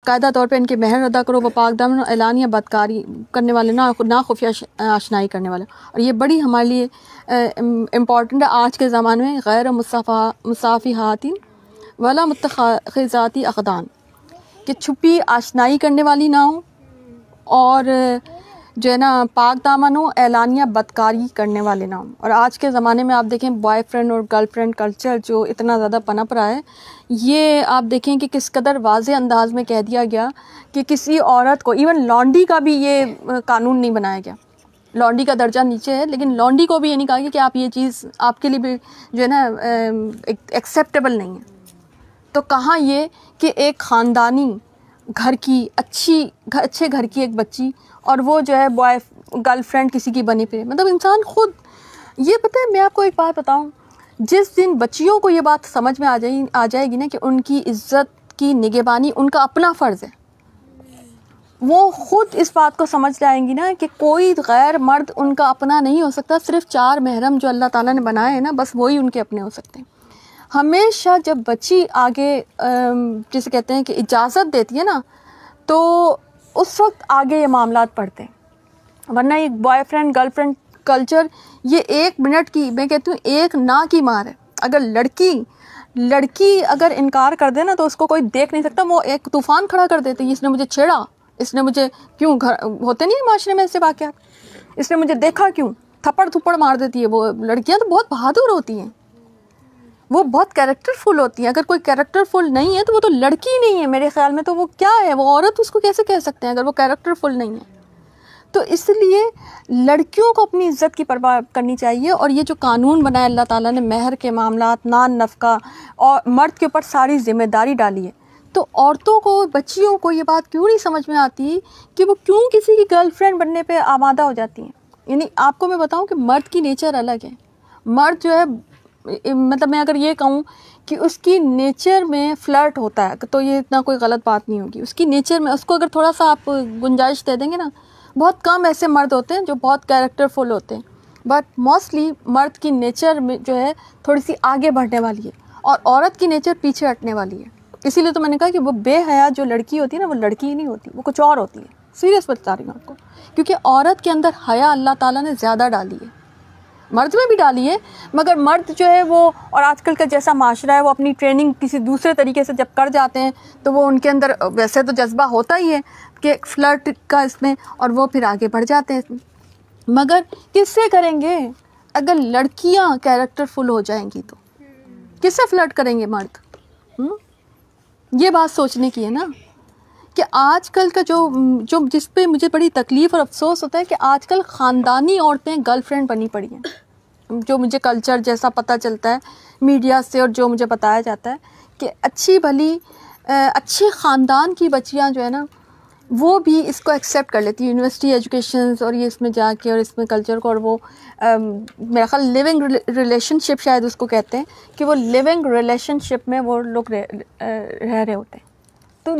باقاعدہ طور پہ ان کے مہر ادا کرو، وہ پاک دامن اعلانیہ بدکاری کرنے والے، نہ خفیہ آشنائی کرنے والے. اور یہ بڑی ہمارے لیے امپورٹنٹ ہے آج کے زمانے میں. غیر مصافحات ولا متخذات اقدان، کہ چھپی آشنائی کرنے والی نہ ہوں، اور جو ہے نا پاک دامن ہو، اعلانیہ بدکاری کرنے والے نہ ہوں. اور آج کے زمانے میں آپ دیکھیں بوائے فرینڈ اور گرل فرینڈ کلچر جو اتنا زیادہ پنپ رہا ہے، یہ آپ دیکھیں کہ کس قدر واضح انداز میں کہہ دیا گیا کہ کسی عورت کو، ایون لانڈی کا بھی یہ قانون نہیں بنایا گیا. لانڈی کا درجہ نیچے ہے، لیکن لانڈی کو بھی یہ نہیں کہا گیا کہ آپ یہ چیز آپ کے لیے بھی جو ہے نا ایکسیپٹیبل نہیں ہے. تو کہاں یہ کہ ایک خاندانی گھر کی اچھے گھر کی ایک بچی، اور وہ جو ہے گرل فرینڈ کسی کی بنی پہ، مطلب انسان خود یہ پتہ ہے. میں آپ کو ایک بات بتاؤں، جس دن بچیوں کو یہ بات سمجھ میں آ جائے گی نا کہ ان کی عزت کی نگہبانی ان کا اپنا فرض ہے، وہ خود اس بات کو سمجھ جائیں گی نا کہ کوئی غیر مرد ان کا اپنا نہیں ہو سکتا. صرف 4 محرم جو اللہ تعالیٰ نے بنائے ہیں نا، بس وہی ان کے اپنے ہو سکتے ہیں. ہمیشہ جب بچی آگے جسے کہتے ہیں کہ اجازت دیتی ہے نا، تو اس وقت آگے یہ معاملات پڑھتے ہیں. ورنہ یہ boy friend girl friend culture یہ 1 منٹ کی، میں کہتی ہوں 1 نا کی مار ہے. اگر لڑکی اگر انکار کر دے نا تو اس کو کوئی دیکھ نہیں سکتا. وہ ایک طوفان کھڑا کر دیتے ہیں، اس نے مجھے چھیڑا، اس نے مجھے کیوں، ہوتے نہیں معاشرے میں ایسے واقعات، اس نے مجھے دیکھا کیوں، تھپڑ مار دیتی ہے. وہ لڑکیاں تو بہت بہادر ہوتی ہیں، وہ بہت کیریکٹر فل ہوتی ہیں. اگر کوئی کیریکٹر فل نہیں ہے تو وہ تو لڑکی نہیں ہے میرے خیال میں. تو وہ کیا ہے، وہ عورت اس کو کیسے کہہ سکتے ہیں اگر وہ کیریکٹر فل نہیں ہے. تو اس لیے لڑکیوں کو اپنی عزت کی پرواہ کرنی چاہیے. اور یہ جو قانون بنایا اللہ تعالیٰ نے، مہر کے معاملات، نان نفقہ، اور مرد کے اوپر ساری ذمہ داری ڈالی ہے. تو عورتوں کو، بچیوں کو یہ بات کیوں نہیں سمجھ میں آتی کہ وہ کیوں کسی کی گرل فرینڈ بننے پہ آمادہ ہو جاتی ہیں. یعنی آپ کو میں بتاؤں کہ مرد کی نیچر الگ ہے. مرد جو ہے، مطلب میں اگر یہ کہوں کہ اس کی نیچر میں فلرٹ ہوتا ہے تو یہ اتنا کوئی غلط بات نہیں ہوگی. اس کی نیچر میں اس کو اگر تھوڑا سا آپ گنجائش دے دیں گے نا، بہت کم ایسے مرد ہوتے ہیں جو بہت کیریکٹر فل ہوتے ہیں، بٹ موسٹلی مرد کی نیچر میں جو ہے تھوڑی سی آگے بڑھنے والی ہے، اور عورت کی نیچر پیچھے ہٹنے والی ہے. اسی لیے تو میں نے کہا کہ وہ بے حیا جو لڑکی ہوتی ہے نا، وہ لڑکی ہی نہیں ہوتی، وہ کچھ اور ہوتی ہے. سیریس بتا رہی ہوں آپ کو، کیونکہ عورت کے اندر حیا اللہ تعالیٰ نے زیادہ ڈالی ہے، مرد میں بھی ڈالی ہے. مگر مرد جو ہے وہ، اور آج کل کا جیسا معاشرہ ہے، وہ اپنی ٹریننگ کسی دوسرے طریقے سے جب کر جاتے ہیں تو وہ ان کے اندر ویسے تو جذبہ ہوتا ہی ہے کہ فلرٹ کا اس میں، اور وہ پھر آگے بڑھ جاتے ہیں اس میں. مگر کس سے کریں گے اگر لڑکیاں کیریکٹر فل ہو جائیں گی؟ تو کس سے فلرٹ کریں گے مرد؟ یہ بات سوچنے کی ہے نا کہ آج کل کا جو جس پہ مجھے بڑی تکلیف اور افسوس ہوتا ہے کہ آج کل خاندانی عورتیں گرل فرینڈ بنی پڑی ہیں. جو مجھے کلچر جیسا پتہ چلتا ہے میڈیا سے، اور جو مجھے بتایا جاتا ہے کہ اچھی بھلی اچھے خاندان کی بچیاں جو ہے نا، وہ بھی اس کو ایکسیپٹ کر لیتی ہیں، یونیورسٹی ایجوکیشنز اور یہ اس میں جا کے، اور اس میں کلچر کو، اور وہ میرا خیال لیونگ ریلیشن شپ شاید اس کو کہتے ہیں، کہ وہ لیونگ ریلیشن شپ میں وہ لوگ رہ رہے ہوتے ہیں. تو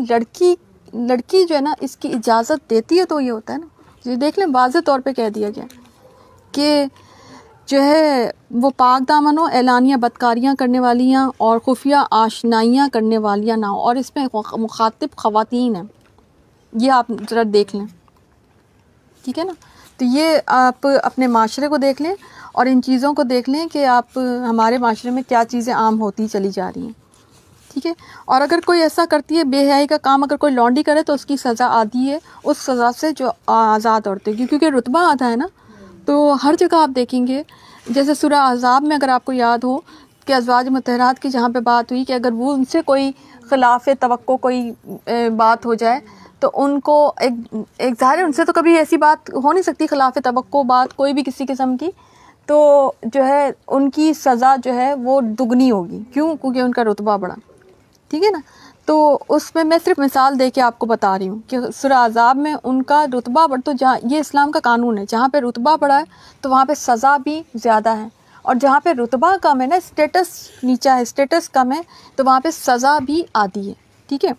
لڑکی جو ہے نا، اس کی اجازت دیتی ہے تو یہ ہوتا ہے نا. یہ دیکھ لیں، واضح طور پہ کہہ دیا گیا کہ جو ہے وہ پاک دامن ہو، اعلانیہ بدکاریاں کرنے والیاں اور خفیہ آشنائیاں کرنے والیاں نہ ہوں. اور اس میں مخاطب خواتین ہیں، یہ آپ ذرا دیکھ لیں، ٹھیک ہے نا. تو یہ آپ اپنے معاشرے کو دیکھ لیں اور ان چیزوں کو دیکھ لیں کہ آپ ہمارے معاشرے میں کیا چیزیں عام ہوتی چلی جا رہی ہیں، ٹھیک ہے. اور اگر کوئی ایسا کرتی ہے بے حیائی کا کام، اگر کوئی لانڈی کرے تو اس کی سزا آدھی ہے اس سزا سے جو آزاد عورتیں کی، کیونکہ رتبہ آدھا ہے نا. تو ہر جگہ آپ دیکھیں گے، جیسے سورہ احزاب میں اگر آپ کو یاد ہو کہ ازواج مطہرات کی جہاں پہ بات ہوئی کہ اگر وہ ان سے کوئی خلاف توقع کوئی بات ہو جائے تو ان کو ایک ظاہر ہے ان سے تو کبھی ایسی بات ہو نہیں سکتی، خلاف توقع بات کوئی بھی کسی قسم کی، تو جو ہے ان کی سزا جو ہے وہ دگنی ہوگی. کیوں؟ کیونکہ ان کا رتبہ بڑا، ٹھیک ہے نا. تو اس میں صرف مثال دے کے آپ کو بتا رہی ہوں کہ سورہ احزاب میں ان کا رتبہ بڑھ، تو جہاں یہ اسلام کا قانون ہے، جہاں پہ رتبہ بڑا ہے تو وہاں پہ سزا بھی زیادہ ہے، اور جہاں پہ رتبہ کم ہے نا، اسٹیٹس نیچا ہے، اسٹیٹس کم ہے، تو وہاں پہ سزا بھی آدھی ہے، ٹھیک ہے.